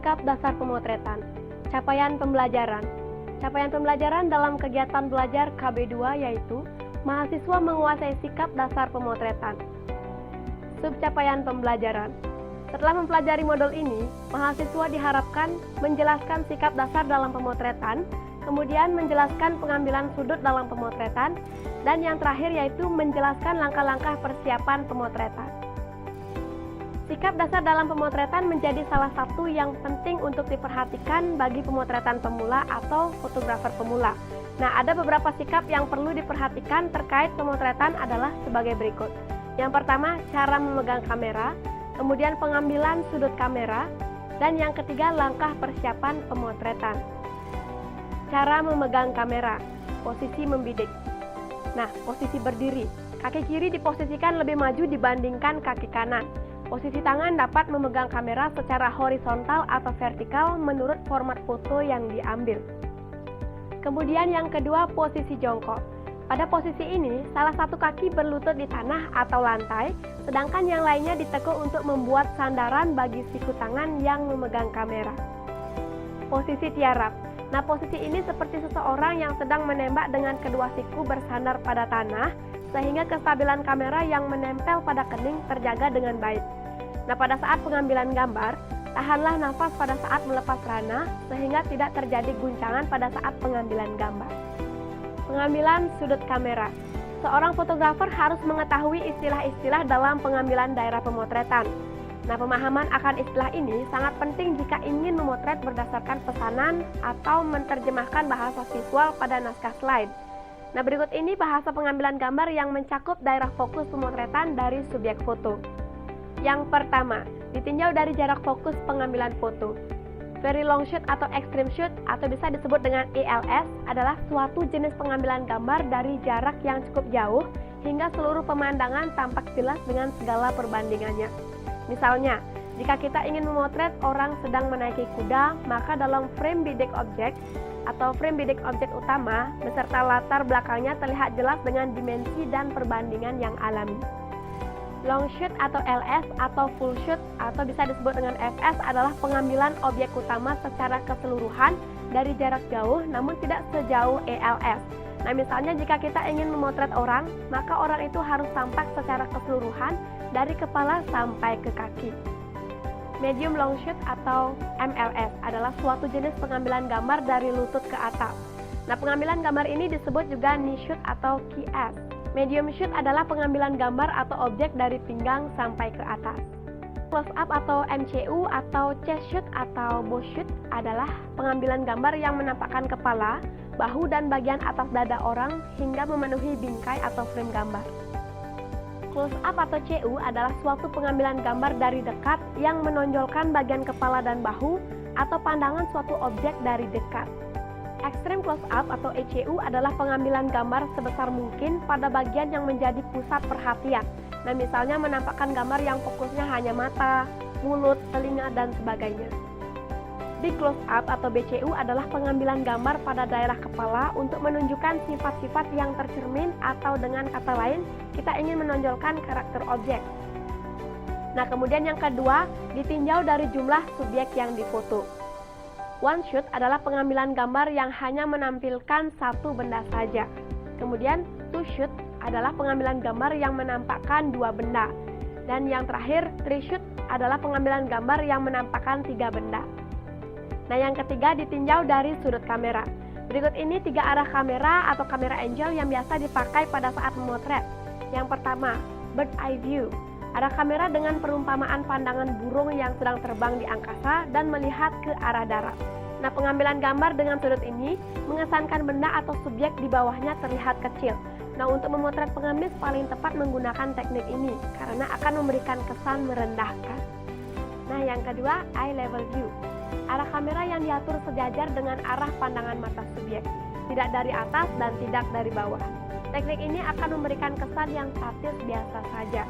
sikap dasar pemotretan. Capaian pembelajaran. Capaian pembelajaran dalam kegiatan belajar KB2 yaitu mahasiswa menguasai sikap dasar pemotretan. Subcapaian pembelajaran. Setelah mempelajari modul ini, mahasiswa diharapkan menjelaskan sikap dasar dalam pemotretan, kemudian menjelaskan pengambilan sudut dalam pemotretan, dan yang terakhir yaitu menjelaskan langkah-langkah persiapan pemotretan. Sikap dasar dalam pemotretan menjadi salah satu yang penting untuk diperhatikan bagi pemotretan pemula atau fotografer pemula. Nah, ada beberapa sikap yang perlu diperhatikan terkait pemotretan adalah sebagai berikut. Yang pertama, cara memegang kamera, kemudian pengambilan sudut kamera, dan yang ketiga, langkah persiapan pemotretan. Cara memegang kamera, posisi membidik. Nah, posisi berdiri. Kaki kiri diposisikan lebih maju dibandingkan kaki kanan. Posisi tangan dapat memegang kamera secara horizontal atau vertikal menurut format foto yang diambil. Kemudian yang kedua, posisi jongkok. Pada posisi ini, salah satu kaki berlutut di tanah atau lantai, sedangkan yang lainnya ditekuk untuk membuat sandaran bagi siku tangan yang memegang kamera. Posisi tiarap. Nah, posisi ini seperti seseorang yang sedang menembak dengan kedua siku bersandar pada tanah, sehingga kestabilan kamera yang menempel pada kening terjaga dengan baik. Nah, pada saat pengambilan gambar, tahanlah nafas pada saat melepas rana, sehingga tidak terjadi guncangan pada saat pengambilan gambar. Pengambilan sudut kamera. Seorang fotografer harus mengetahui istilah-istilah dalam pengambilan daerah pemotretan. Nah, pemahaman akan istilah ini sangat penting jika ingin memotret berdasarkan pesanan atau menerjemahkan bahasa visual pada naskah slide. Nah, berikut ini bahasa pengambilan gambar yang mencakup daerah fokus pemotretan dari subjek foto. Yang pertama, ditinjau dari jarak fokus pengambilan foto. Very long shoot atau extreme shoot atau bisa disebut dengan ELS adalah suatu jenis pengambilan gambar dari jarak yang cukup jauh hingga seluruh pemandangan tampak jelas dengan segala perbandingannya. Misalnya, jika kita ingin memotret orang sedang menaiki kuda, maka dalam frame bidik objek atau frame bidik objek utama beserta latar belakangnya terlihat jelas dengan dimensi dan perbandingan yang alami. Long shoot atau LS atau full shoot atau bisa disebut dengan FS adalah pengambilan objek utama secara keseluruhan dari jarak jauh namun tidak sejauh ELS. Nah, misalnya jika kita ingin memotret orang, maka orang itu harus tampak secara keseluruhan dari kepala sampai ke kaki. Medium long shoot atau MLS adalah suatu jenis pengambilan gambar dari lutut ke atas. Nah, pengambilan gambar ini disebut juga knee shoot atau KS. Medium shoot adalah pengambilan gambar atau objek dari pinggang sampai ke atas. Close up atau MCU atau chest shoot atau bow shoot adalah pengambilan gambar yang menampakkan kepala, bahu dan bagian atas dada orang hingga memenuhi bingkai atau frame gambar. Close up atau CU adalah suatu pengambilan gambar dari dekat yang menonjolkan bagian kepala dan bahu atau pandangan suatu objek dari dekat. Extreme close up atau ECU adalah pengambilan gambar sebesar mungkin pada bagian yang menjadi pusat perhatian. Nah, misalnya menampakkan gambar yang fokusnya hanya mata, mulut, telinga, dan sebagainya. Big close up atau BCU adalah pengambilan gambar pada daerah kepala untuk menunjukkan sifat-sifat yang tercermin atau dengan kata lain, kita ingin menonjolkan karakter objek. Nah, kemudian yang kedua, ditinjau dari jumlah subjek yang difoto. One shoot adalah pengambilan gambar yang hanya menampilkan satu benda saja. Kemudian two shoot adalah pengambilan gambar yang menampakkan dua benda. Dan yang terakhir, three shoot adalah pengambilan gambar yang menampakkan tiga benda. Nah, yang ketiga ditinjau dari sudut kamera. Berikut ini 3 arah kamera atau kamera angle yang biasa dipakai pada saat memotret. Yang pertama, bird eye view. Arah kamera dengan perumpamaan pandangan burung yang sedang terbang di angkasa dan melihat ke arah darat. Nah, pengambilan gambar dengan sudut ini mengesankan benda atau subjek di bawahnya terlihat kecil. Nah, untuk memotret pengemis paling tepat menggunakan teknik ini karena akan memberikan kesan merendahkan. Nah, yang kedua, eye level view. Arah kamera yang diatur sejajar dengan arah pandangan mata subjek, tidak dari atas dan tidak dari bawah. Teknik ini akan memberikan kesan yang statis biasa saja.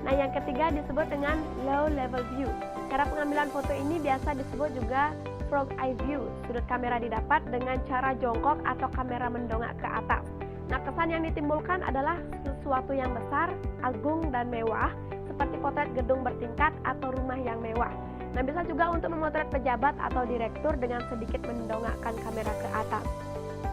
Nah, yang ketiga disebut dengan low level view. Cara pengambilan foto ini biasa disebut juga frog eye view. Sudut kamera didapat dengan cara jongkok atau kamera mendongak ke atas. Nah, kesan yang ditimbulkan adalah sesuatu yang besar, agung, dan mewah, seperti potret gedung bertingkat atau rumah yang mewah. Nah, bisa juga untuk memotret pejabat atau direktur dengan sedikit mendongakkan kamera ke atas.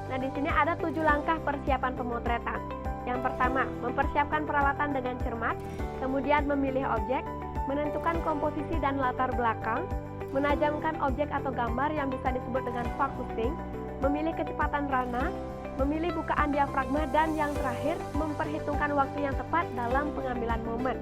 Nah, di sini ada 7 langkah persiapan pemotretan. Yang pertama, mempersiapkan peralatan dengan cermat, kemudian memilih objek, menentukan komposisi dan latar belakang, menajamkan objek atau gambar yang bisa disebut dengan focusing, memilih kecepatan rana, memilih bukaan diafragma, dan yang terakhir, memperhitungkan waktu yang tepat dalam pengambilan momen.